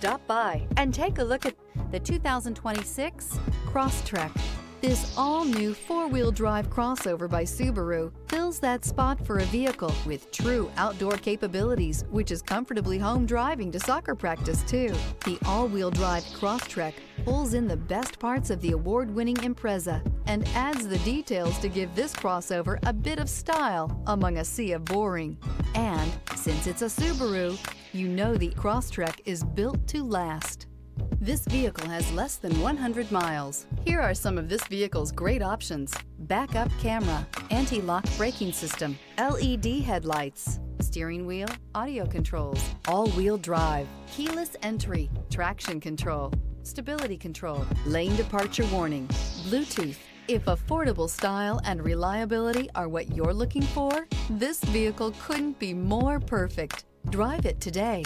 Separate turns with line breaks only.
Stop by and take a look at the 2026 Crosstrek. This all-new four-wheel drive crossover by Subaru fills that spot for a vehicle with true outdoor capabilities, which is comfortably home driving to soccer practice too. The all-wheel drive Crosstrek pulls in the best parts of the award-winning Impreza and adds the details to give this crossover a bit of style among a sea of boring. And since it's a Subaru, you know the Crosstrek is built to last. This vehicle has less than 100 miles. Here are some of this vehicle's great options: backup camera, anti-lock braking system, LED headlights, steering wheel audio controls, all-wheel drive, keyless entry, traction control, stability control, lane departure warning, Bluetooth. If affordable style and reliability are what you're looking for, this vehicle couldn't be more perfect. Drive it today.